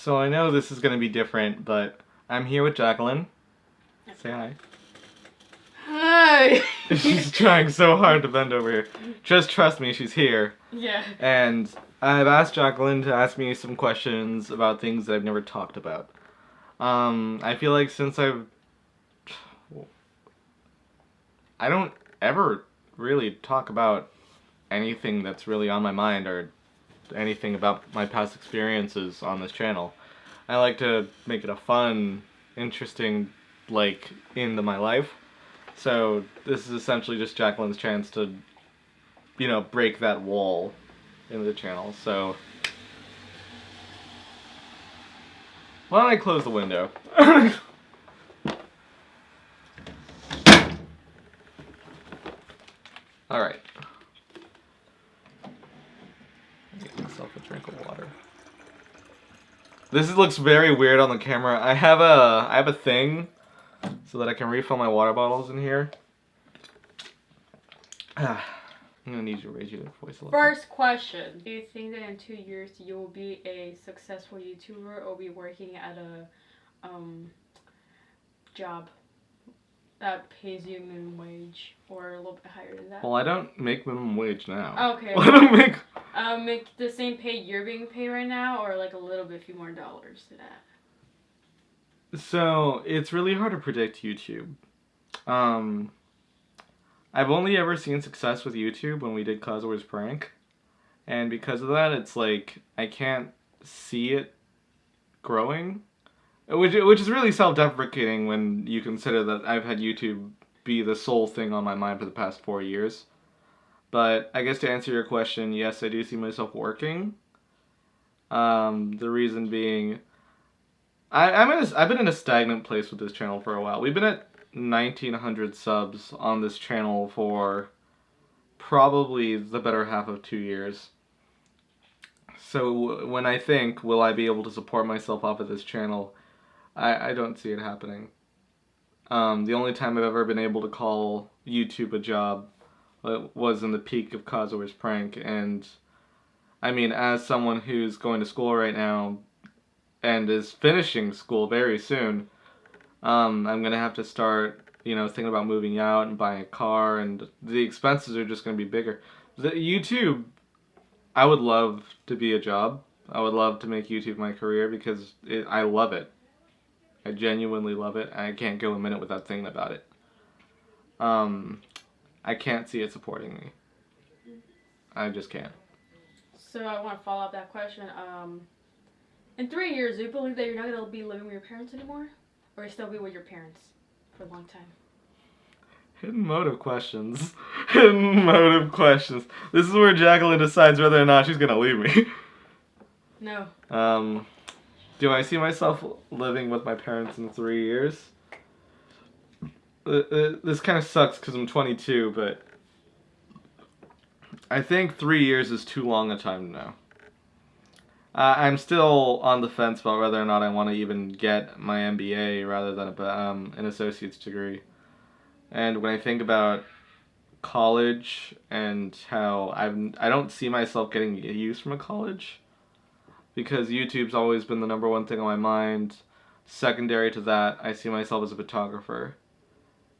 So I know this is going to be different, but I'm here with Jacqueline. Say hi. Hi! She's trying so hard to bend over here. Just trust me, she's here. Yeah. And I've asked Jacqueline to ask me some questions about things that I've never talked about. I feel like since I don't ever really talk about anything that's really on my mind or anything about my past experiences on this channel. I like to make it a fun, interesting, into my life. So this is essentially just Jacqueline's chance to, break that wall in the channel. So why don't I close the window? Alright. Get myself a drink of water. This looks very weird on the camera. I have a thing so that I can refill my water bottles in here. I'm gonna need you to raise your voice a little First question. Do you think that in 2 years you will be a successful YouTuber or be working at a job that pays you minimum wage or a little bit higher than that? Well, I don't make minimum wage now. Okay. I don't make... Make the same pay you're being paid right now, or like a little bit, few more dollars to that? So, it's really hard to predict YouTube. I've only ever seen success with YouTube when we did Coswor's Prank. And because of that, it's like, I can't see it growing. Which is really self-deprecating when you consider that I've had YouTube be the sole thing on my mind for the past 4 years. But I guess to answer your question, yes, I do see myself working. The reason being, I've been in a stagnant place with this channel for a while. We've been at 1,900 subs on this channel for probably the better half of 2 years. So when I think, will I be able to support myself off of this channel, I don't see it happening. The only time I've ever been able to call YouTube a job was in the peak of Coswor's Prank, and I mean, as someone who's going to school right now and is finishing school very soon, I'm gonna have to start, thinking about moving out and buying a car, and the expenses are just gonna be bigger. The YouTube, I would love to be a job. I would love to make YouTube my career because I love it. I genuinely love it, and I can't go a minute without thinking about it. I can't see it supporting me. I just can't. So I want to follow up that question. In 3 years, do you believe that you're not going to be living with your parents anymore? Or you still be with your parents for a long time? Hidden motive questions. Hidden motive questions. This is where Jacqueline decides whether or not she's going to leave me. No. Do I see myself living with my parents in 3 years? This kind of sucks because I'm 22, but I think 3 years is too long a time to know. I'm still on the fence about whether or not I want to even get my MBA rather than an associate's degree. And when I think about college and how I don't see myself getting use from a college, because YouTube's always been the #1 thing on my mind. Secondary to that, I see myself as a photographer.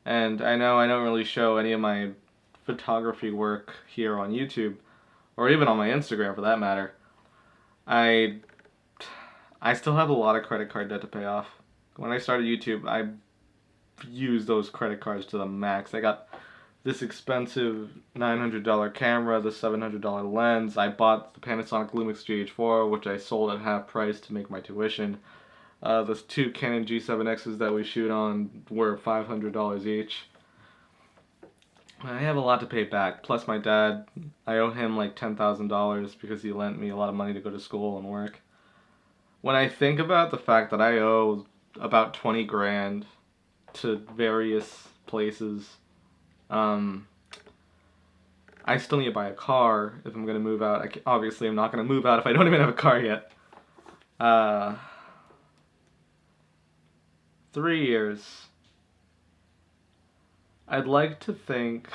And I know I don't really show any of my photography work here on YouTube, or even on my Instagram for that matter. I still have a lot of credit card debt to pay off. When I started YouTube, I used those credit cards to the max. I got this expensive $900 camera, the $700 lens. I bought the Panasonic Lumix GH4, which I sold at half price to make my tuition. The 2 Canon G7Xs that we shoot on were $500 each. I have a lot to pay back. Plus my dad, I owe him like $10,000 because he lent me a lot of money to go to school and work. When I think about the fact that I owe about 20 grand to various places, I still need to buy a car if I'm going to move out. Obviously, I'm not going to move out if I don't even have a car yet. 3 years. I'd like to think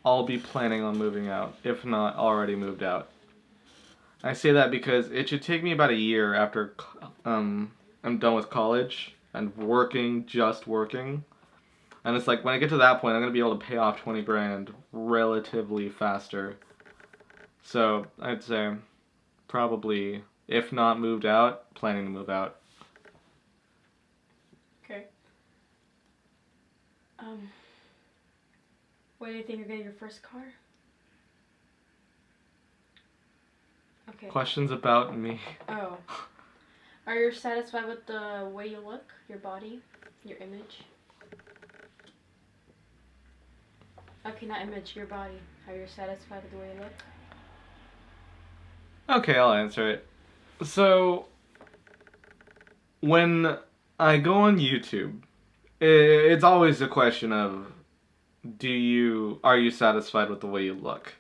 I'll be planning on moving out, if not already moved out. I say that because it should take me about a year after I'm done with college and working, just working. And it's like when I get to that point, I'm gonna be able to pay off 20 grand relatively faster. So I'd say probably, if not moved out, planning to move out. Okay. When do you think you're getting your first car? Okay. Questions about me. Oh. Are you satisfied with the way you look, your body, your image? Okay, not image, your body. Are you satisfied with the way you look? Okay, I'll answer it. So, when I go on YouTube, it's always a question of, are you satisfied with the way you look?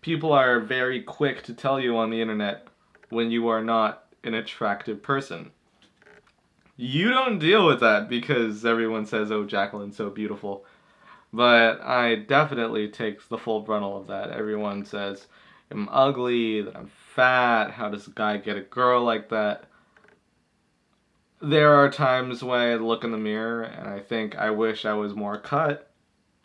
People are very quick to tell you on the internet when you are not an attractive person. You don't deal with that because everyone says, oh, Jacqueline's so beautiful. But I definitely take the full brunt of that. Everyone says I'm ugly, that I'm fat, how does a guy get a girl like that? There are times when I look in the mirror and I think I wish I was more cut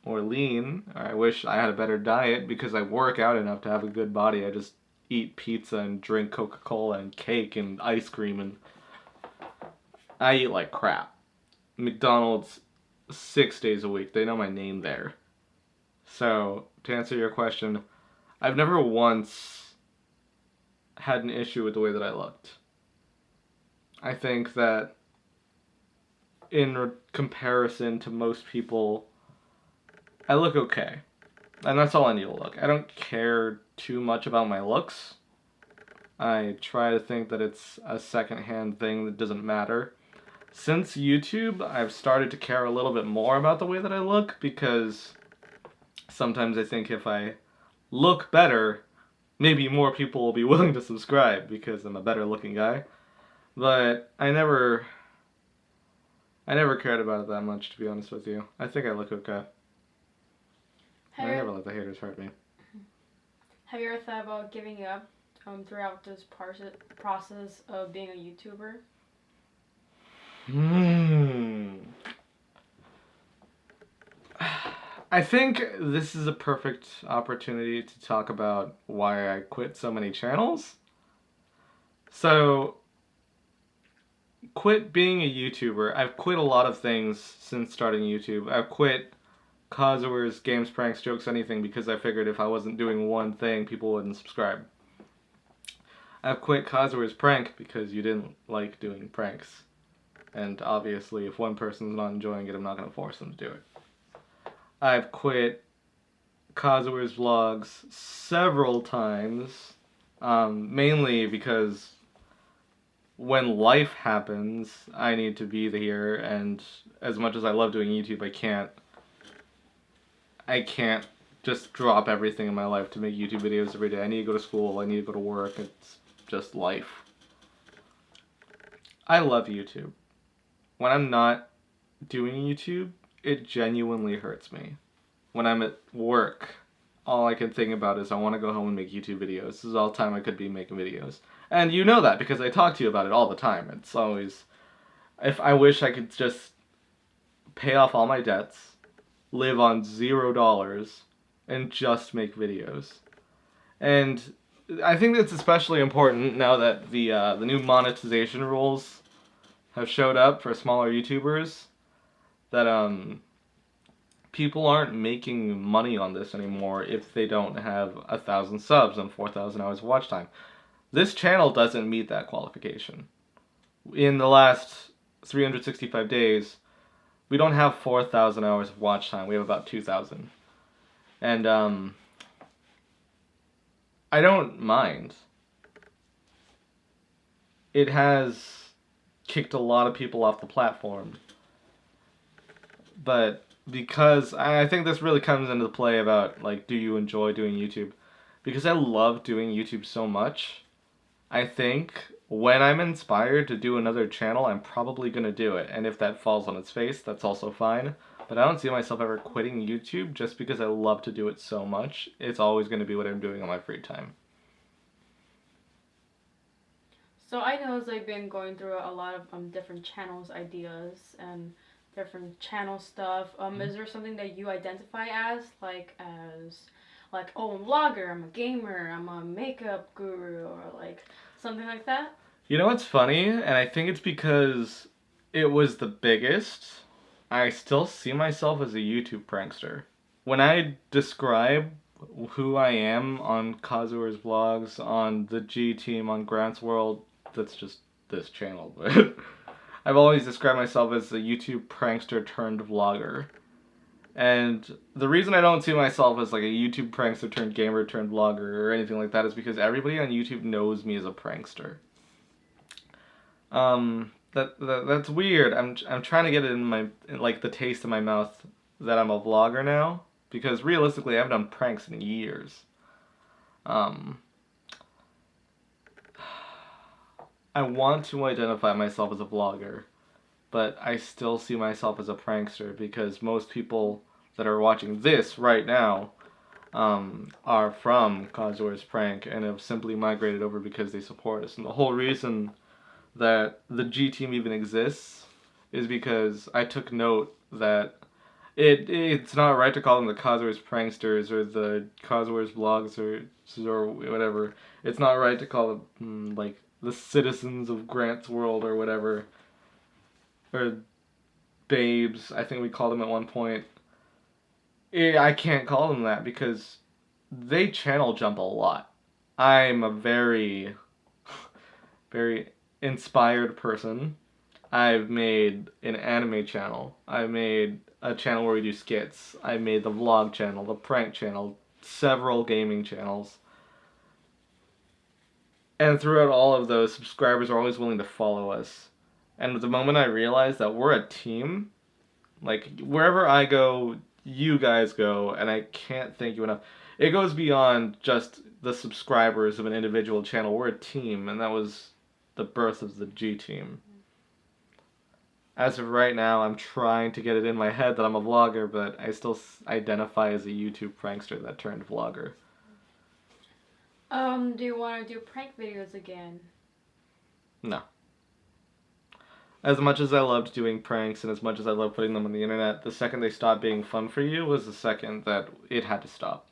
or lean, or I wish I had a better diet because I work out enough to have a good body. I just eat pizza and drink Coca-Cola and cake and ice cream, and I eat like crap. McDonald's 6 days a week. They know my name there. So, to answer your question, I've never once had an issue with the way that I looked. I think that in comparison to most people, I look okay. And that's all I need to look. I don't care too much about my looks. I try to think that it's a secondhand thing that doesn't matter. Since YouTube, I've started to care a little bit more about the way that I look because sometimes I think if I look better, maybe more people will be willing to subscribe because I'm a better looking guy. But I never cared about it that much, to be honest with you. I think I look okay. I never let the haters hurt me. Have you ever thought about giving up throughout this process of being a YouTuber? I think this is a perfect opportunity to talk about why I quit so many channels. So, quit being a YouTuber. I've quit a lot of things since starting YouTube. I've quit Coswor's, games, pranks, jokes, anything because I figured if I wasn't doing one thing, people wouldn't subscribe. I've quit Coswor's prank because you didn't like doing pranks. And obviously, if one person's not enjoying it, I'm not going to force them to do it. I've quit Coswor's vlogs several times, mainly because when life happens, I need to be here, and as much as I love doing YouTube, I can't just drop everything in my life to make YouTube videos every day. I need to go to school, I need to go to work, it's just life. I love YouTube. When I'm not doing YouTube, it genuinely hurts me. When I'm at work, all I can think about is I want to go home and make YouTube videos. This is all the time I could be making videos. And you know that because I talk to you about it all the time. It's always, if I wish I could just pay off all my debts, live on $0, and just make videos. And I think that's especially important now that the new monetization rules have showed up for smaller YouTubers, that people aren't making money on this anymore if they don't have 1,000 subs and 4,000 hours of watch time. This channel doesn't meet that qualification. In the last 365 days, we don't have 4,000 hours of watch time. We have about 2,000. And I don't mind. It has kicked a lot of people off the platform. But because I think this really comes into play about, like, do you enjoy doing YouTube? Because I love doing YouTube so much, I think when I'm inspired to do another channel, I'm probably going to do it. And if that falls on its face, that's also fine. But I don't see myself ever quitting YouTube just because I love to do it so much. It's always going to be what I'm doing on my free time. So I know as I've been going through a lot of different channels ideas and different channel stuff. Is there something that you identify as oh, I'm a vlogger, I'm a gamer, I'm a makeup guru, or like something like that? You know what's funny? And I think it's because it was the biggest. I still see myself as a YouTube prankster. When I describe who I am on Kazuer's vlogs, on the G Team, on Grant's World, that's just this channel, but I've always described myself as a YouTube prankster turned vlogger. And the reason I don't see myself as like a YouTube prankster turned gamer turned vlogger or anything like that is because everybody on YouTube knows me as a prankster. That's weird. I'm trying to get it in my like the taste in my mouth that I'm a vlogger now because realistically I haven't done pranks in years. I want to identify myself as a vlogger, but I still see myself as a prankster because most people that are watching this right now are from Kazuer's Prank and have simply migrated over because they support us. And the whole reason that the G Team even exists is because I took note that it's not right to call them the Kazuer's Pranksters or the Kazuer's Vlogs or whatever. It's not right to call them like the citizens of Grant's World or whatever. Or babes, I think we called them at one point. I can't call them that because they channel jump a lot. I'm a very, very inspired person. I've made an anime channel. I made a channel where we do skits. I made the vlog channel, the prank channel, several gaming channels. And throughout all of those, subscribers are always willing to follow us. And the moment I realized that we're a team, like wherever I go, you guys go, and I can't thank you enough. It goes beyond just the subscribers of an individual channel. We're a team, and that was the birth of the G Team. As of right now, I'm trying to get it in my head that I'm a vlogger, but I still identify as a YouTube prankster that turned vlogger. Do you want to do prank videos again? No. As much as I loved doing pranks and as much as I loved putting them on the internet, the second they stopped being fun for you was the second that it had to stop.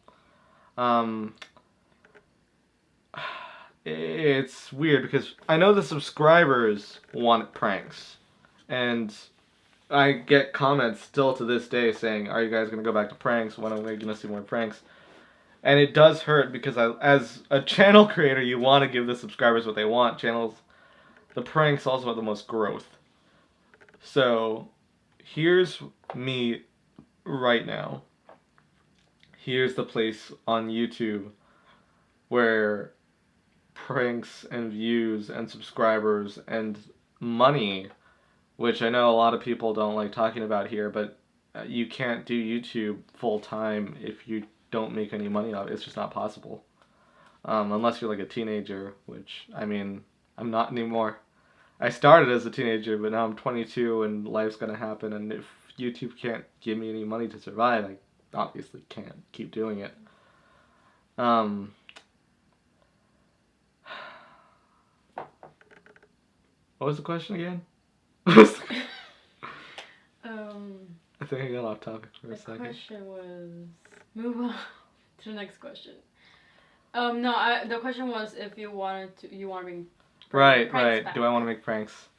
It's weird because I know the subscribers want pranks. And I get comments still to this day saying, are you guys going to go back to pranks? When are we going to see more pranks? And it does hurt because as a channel creator, you want to give the subscribers what they want. The pranks also have the most growth. So, here's me right now. Here's the place on YouTube where pranks and views and subscribers and money, which I know a lot of people don't like talking about here, but you can't do YouTube full time if you don't make any money off it. It's just not possible. Unless you're like a teenager, which, I mean, I'm not anymore. I started as a teenager, but now I'm 22 and life's gonna happen, and if YouTube can't give me any money to survive, I obviously can't keep doing it. What was the question again? I think I got off topic for a second. The question was... Move on to the next question. The question was if you want to bring Right. back. Do I want to make pranks?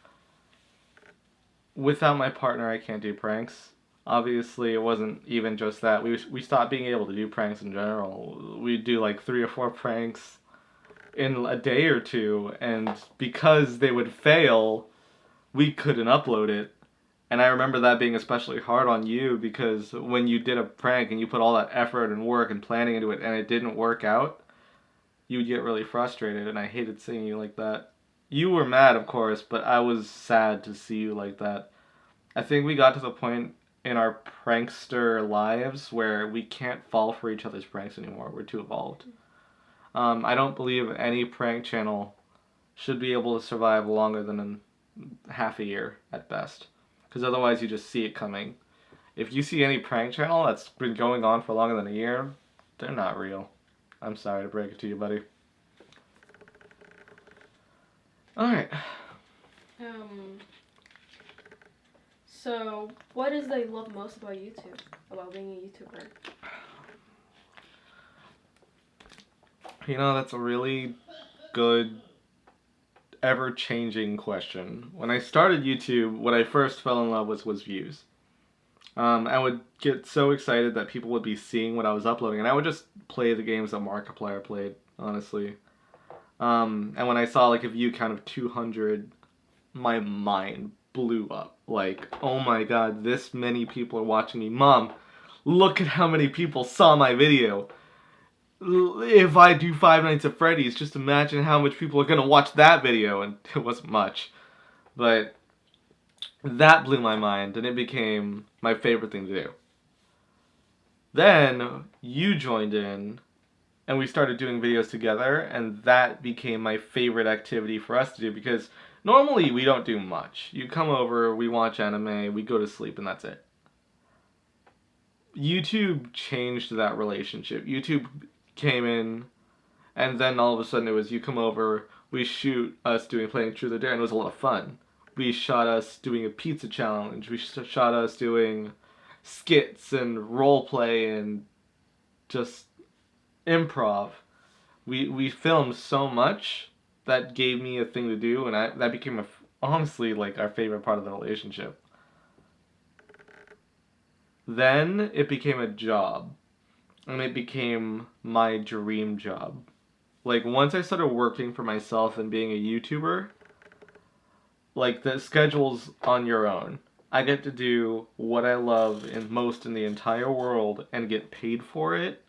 Without my partner, I can't do pranks. Obviously, it wasn't even just that. We stopped being able to do pranks in general. We'd do like 3 or 4 pranks in a day or two, and because they would fail, we couldn't upload it. And I remember that being especially hard on you because when you did a prank and you put all that effort and work and planning into it and it didn't work out, you would get really frustrated, and I hated seeing you like that. You were mad, of course, but I was sad to see you like that. I think we got to the point in our prankster lives where we can't fall for each other's pranks anymore. We're too evolved. I don't believe any prank channel should be able to survive longer than half a year at best. Because otherwise you just see it coming. If you see any prank channel that's been going on for longer than a year, they're not real. I'm sorry to break it to you, buddy. Alright. So what is that you love most about YouTube? About being a YouTuber? You know, that's a really good, ever-changing question. When I started YouTube, what I first fell in love with was views. I would get so excited that people would be seeing what I was uploading, and I would just play the games that Markiplier played, honestly. And when I saw like a view count of 200, my mind blew up. Like, oh my god, this many people are watching me. Mom, look at how many people saw my video. If I do Five Nights at Freddy's, just imagine how much people are gonna watch that video. And it wasn't much. But that blew my mind, and it became my favorite thing to do. Then you joined in, and we started doing videos together, and that became my favorite activity for us to do, because normally we don't do much. You come over, we watch anime, we go to sleep, and that's it. YouTube changed that relationship. YouTube came in, and then all of a sudden it was you come over, we shoot us playing Truth or Dare, and it was a lot of fun. We shot us doing a pizza challenge, we shot us doing skits and role play and just improv. We filmed so much that gave me a thing to do, and that became honestly like our favorite part of the relationship. Then it became a job, and it became my dream job. Like once I started working for myself and being a YouTuber, like the schedule's on your own. I get to do what I love most in the entire world and get paid for it.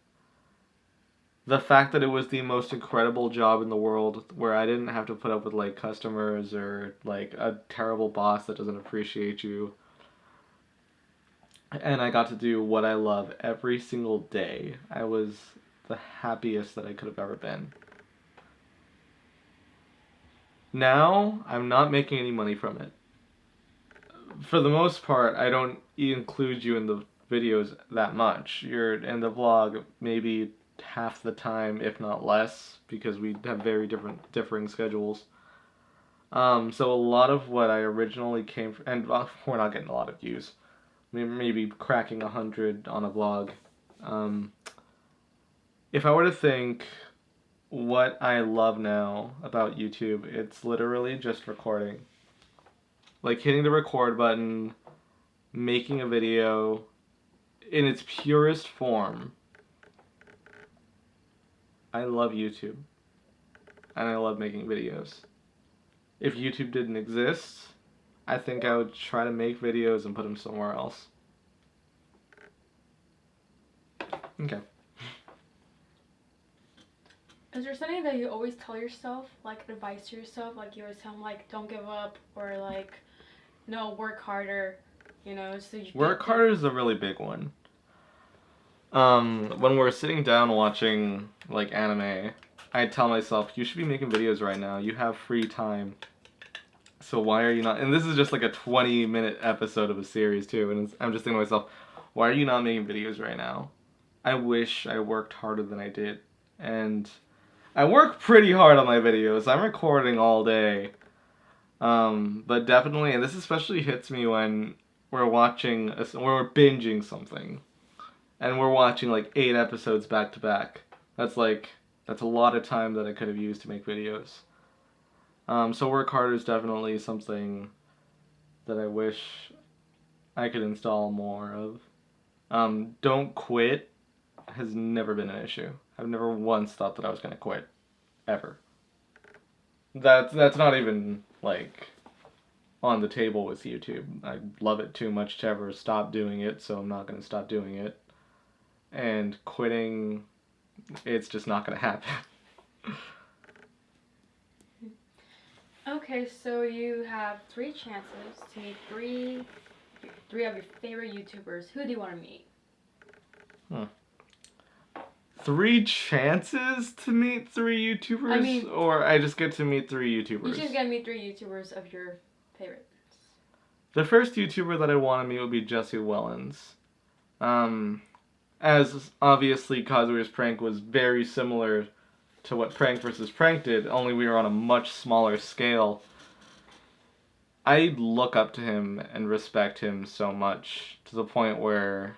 The fact that it was the most incredible job in the world, where I didn't have to put up with like customers or like a terrible boss that doesn't appreciate you, and I got to do what I love every single day. I was the happiest that I could have ever been. Now, I'm not making any money from it. For the most part, I don't include you in the videos that much. You're in the vlog maybe half the time, if not less, because we have very differing schedules. So a lot of what I originally came from, and we're not getting a lot of views. Maybe cracking 100 on a vlog. If I were to think what I love now about YouTube, it's literally just recording. Like hitting the record button, making a video in its purest form. I love YouTube. And I love making videos. If YouTube didn't exist, I think I would try to make videos and put them somewhere else. Okay. Is there something that you always tell yourself, like advice to yourself, like you always tell them, like don't give up, or like no, work harder, you know? So you work harder is a really big one. When we're sitting down watching like anime, I tell myself, you should be making videos right now. You have free time. So why are you not? And this is just like a 20-minute episode of a series too, and I'm just thinking to myself, why are you not making videos right now? I wish I worked harder than I did. And I work pretty hard on my videos. I'm recording all day. But definitely, and this especially hits me when we're watching, we're binging something. And we're watching like 8 episodes back to back. That's a lot of time that I could have used to make videos. So work harder is definitely something that I wish I could install more of. Don't quit has never been an issue. I've never once thought that I was gonna quit. Ever. That's not even like on the table with YouTube. I love it too much to ever stop doing it, so I'm not gonna stop doing it. And quitting, it's just not gonna happen. Okay, so you have 3 chances to meet three of your favorite YouTubers. Who do you want to meet? 3 chances to meet 3 YouTubers? Or I just get to meet 3 YouTubers? You just get to meet 3 YouTubers of your favorites. The first YouTuber that I want to meet would be Jesse Wellens. As obviously Kazuya's prank was very similar to what Prank vs. Prank did, only we were on a much smaller scale. I look up to him and respect him so much to the point where,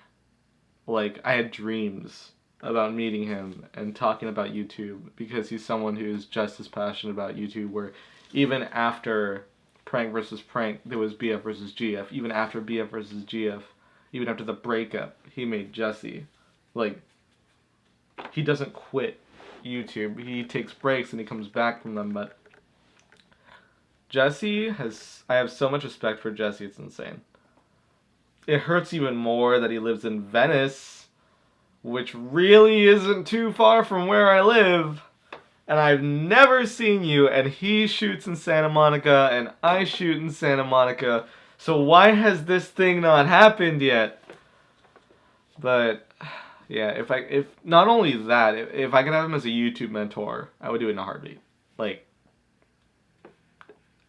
like, I had dreams about meeting him and talking about YouTube because he's someone who's just as passionate about YouTube, where even after Prank vs. Prank, there was BF vs. GF. Even after BF vs. GF, even after the breakup, he made Jesse. Like, he doesn't quit YouTube. He takes breaks and he comes back from them, but I have so much respect for Jesse, it's insane. It hurts even more that he lives in Venice, which really isn't too far from where I live. And I've never seen you, and he shoots in Santa Monica, and I shoot in Santa Monica. So why has this thing not happened yet? But yeah, if not only that, if I could have him as a YouTube mentor, I would do it in a heartbeat. Like,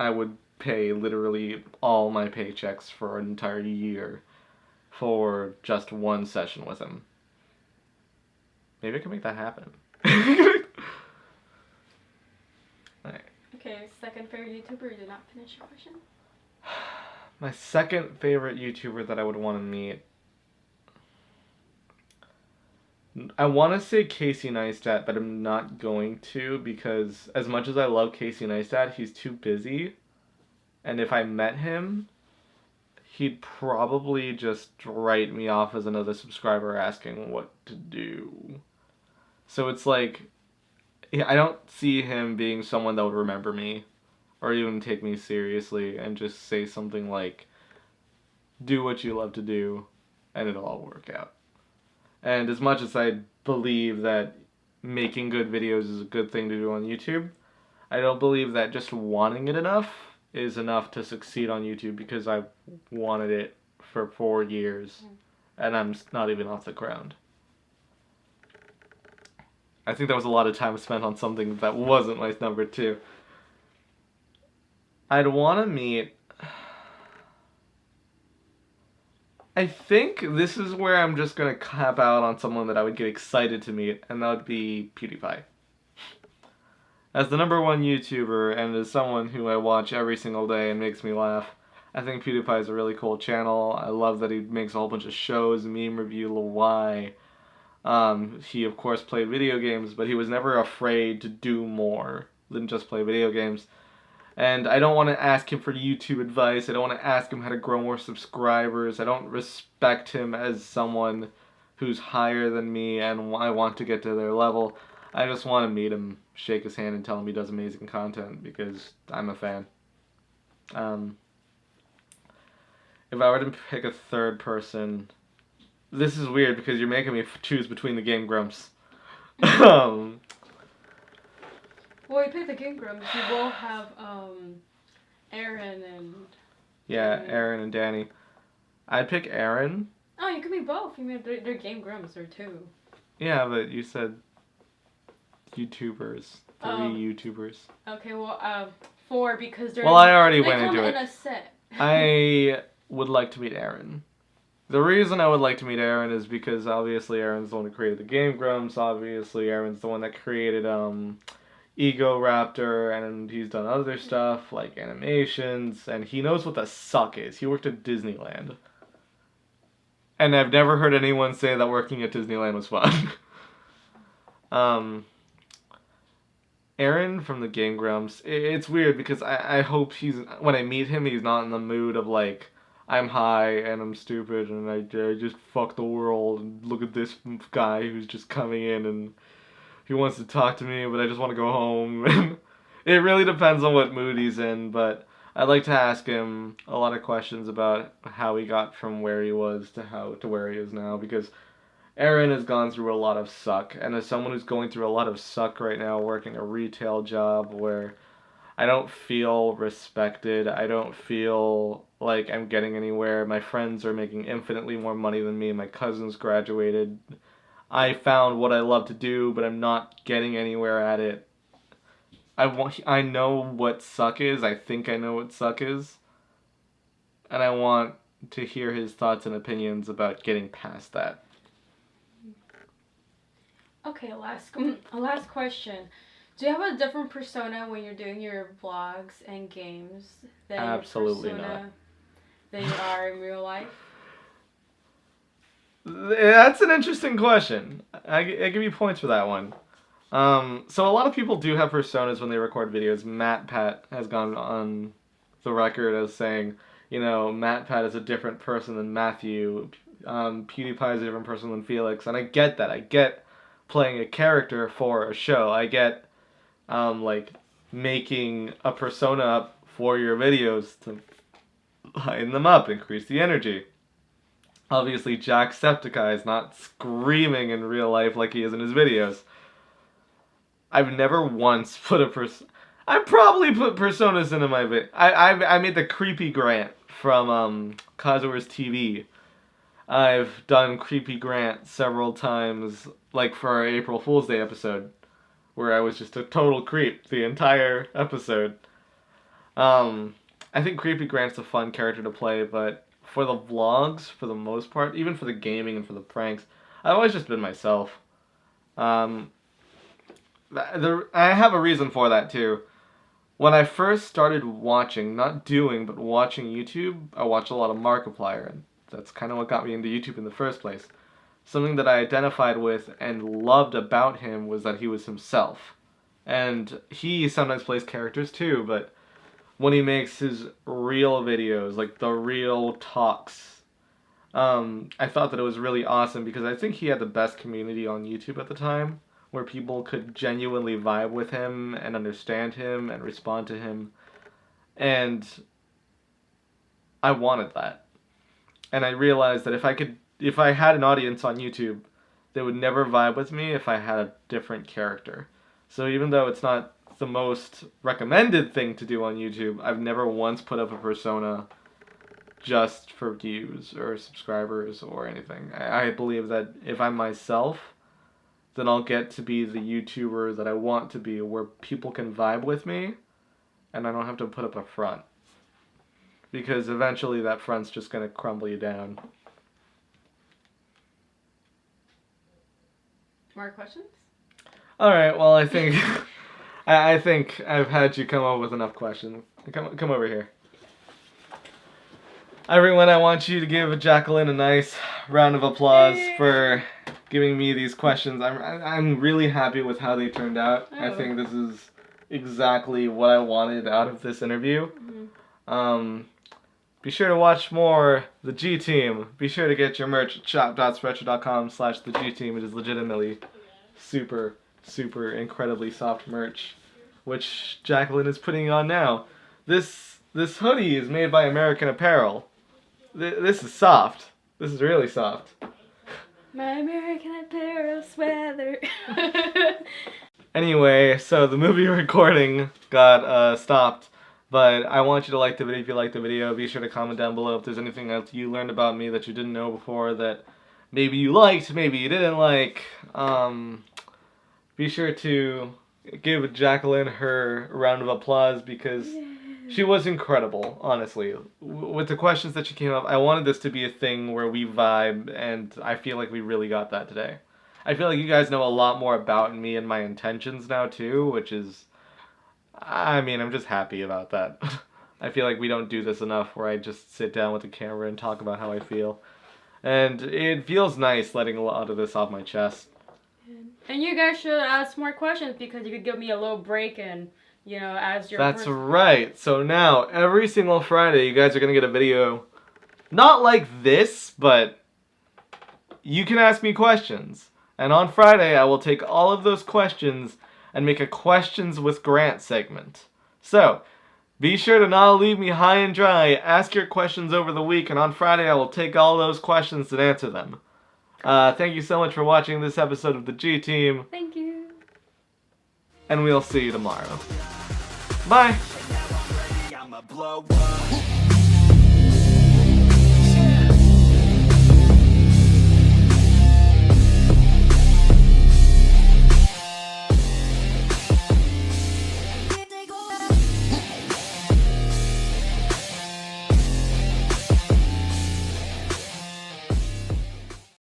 I would pay literally all my paychecks for an entire year for just one session with him. Maybe I can make that happen. Alright. Okay, second favorite YouTuber. You did not finish your question. My second favorite YouTuber that I would want to meet. I want to say Casey Neistat, but I'm not going to because as much as I love Casey Neistat, he's too busy. And if I met him, he'd probably just write me off as another subscriber asking what to do. So it's like, I don't see him being someone that would remember me or even take me seriously and just say something like, do what you love to do and it'll all work out. And as much as I believe that making good videos is a good thing to do on YouTube, I don't believe that just wanting it enough is enough to succeed on YouTube, because I've wanted it for 4 years and I'm not even off the ground. I think that was a lot of time spent on something that wasn't my number 2. I'd want to meet... I think this is where I'm just going to cap out on someone that I would get excited to meet, and that would be PewDiePie. As the number 1 YouTuber, and as someone who I watch every single day and makes me laugh, I think PewDiePie is a really cool channel. I love that he makes a whole bunch of shows, meme review, why. He of course played video games, but he was never afraid to do more than just play video games. And I don't want to ask him for YouTube advice. I don't want to ask him how to grow more subscribers. I don't respect him as someone who's higher than me and I want to get to their level. I just want to meet him, shake his hand, and tell him he does amazing content because I'm a fan. If I were to pick a third person... This is weird because you're making me choose between the Game Grumps. Well, you pick the Game Grumps. You will have Aaron and... Yeah, Aaron and Danny. I'd pick Aaron. Oh, you could be both. You mean they're Game Grumps or 2. Yeah, but you said YouTubers. 3 YouTubers. Okay, well, 4 because they're... Well, I already went into it. They come in a set. I would like to meet Aaron. The reason I would like to meet Aaron is because obviously Aaron's the one who created the Game Grumps. Obviously Aaron's the one that created Ego Raptor, and he's done other stuff like animations, and he knows what the suck is. He worked at Disneyland. And I've never heard anyone say that working at Disneyland was fun. Aaron from the Game Grumps, it's weird because I hope when I meet him, he's not in the mood of like, I'm high and I'm stupid and I just fuck the world and look at this guy who's just coming in and he wants to talk to me but I just want to go home. It really depends on what mood he's in, but I'd like to ask him a lot of questions about how he got from where he was to where he is now, because Aaron has gone through a lot of suck, and as someone who's going through a lot of suck right now, working a retail job where I don't feel respected, I don't feel like I'm getting anywhere, my friends are making infinitely more money than me, my cousins graduated, I found what I love to do, but I'm not getting anywhere at it. I know what suck is, I think I know what suck is, and I want to hear his thoughts and opinions about getting past that. Okay, last question. Do you have a different persona when you're doing your vlogs and games than Absolutely your persona not. that you are in real life? That's an interesting question. I give you points for that one. So a lot of people do have personas when they record videos. MatPat has gone on the record as saying, MatPat is a different person than Matthew. PewDiePie is a different person than Felix, and I get that. I get playing a character for a show. I get, making a persona up for your videos to lighten them up, increase the energy. Obviously, Jacksepticeye is not screaming in real life like he is in his videos. I've never once put I probably put personas into my vid. I made the creepy Grant from Kazua's TV. I've done creepy Grant several times, like for our April Fool's Day episode, where I was just a total creep the entire episode. I think creepy Grant's a fun character to play, but for the vlogs, for the most part, even for the gaming and for the pranks, I've always just been myself. I have a reason for that too. When I first started watching, not doing, but watching YouTube, I watched a lot of Markiplier, and that's kind of what got me into YouTube in the first place. Something that I identified with and loved about him was that he was himself. And he sometimes plays characters too, but when he makes his real videos, like the real talks, I thought that it was really awesome because I think he had the best community on YouTube at the time, where people could genuinely vibe with him and understand him and respond to him. And I wanted that. And I realized that if I had an audience on YouTube, they would never vibe with me if I had a different character. So even though it's not the most recommended thing to do on YouTube, I've never once put up a persona just for views or subscribers or anything. I believe that if I'm myself, then I'll get to be the YouTuber that I want to be, where people can vibe with me and I don't have to put up a front. Because eventually that front's just going to crumble you down. More questions? Alright, well I think I think I've had you come up with enough questions. Come over here. Everyone, I want you to give Jacqueline a nice round of applause for giving me these questions. I'm really happy with how they turned out. I think this is exactly what I wanted out of this interview. Mm-hmm. Be sure to watch more The G Team. Be sure to get your merch at shop.spreadshirt.com/The G Team. It is legitimately super, super incredibly soft merch, which Jacqueline is putting on now. This hoodie is made by American Apparel. This is soft. This is really soft. My American Apparel sweater. Anyway, so the movie recording got stopped. But I want you to like the video if you like the video. Be sure to comment down below if there's anything else you learned about me that you didn't know before that maybe you liked, maybe you didn't like. Be sure to give Jacqueline her round of applause because she was incredible, honestly. With the questions that she came up, I wanted this to be a thing where we vibe, and I feel like we really got that today. I feel like you guys know a lot more about me and my intentions now too, which is... I'm just happy about that. I feel like we don't do this enough where I just sit down with the camera and talk about how I feel. And it feels nice letting a lot of this off my chest. And you guys should ask more questions because you could give me a little break and, as your... That's right. So now, every single Friday, you guys are going to get a video. Not like this, but you can ask me questions. And on Friday, I will take all of those questions and make a questions with Grant segment. So, be sure to not leave me high and dry. Ask your questions over the week, and on Friday I will take all those questions and answer them. Thank you so much for watching this episode of The G Team. Thank you. And we'll see you tomorrow. Bye!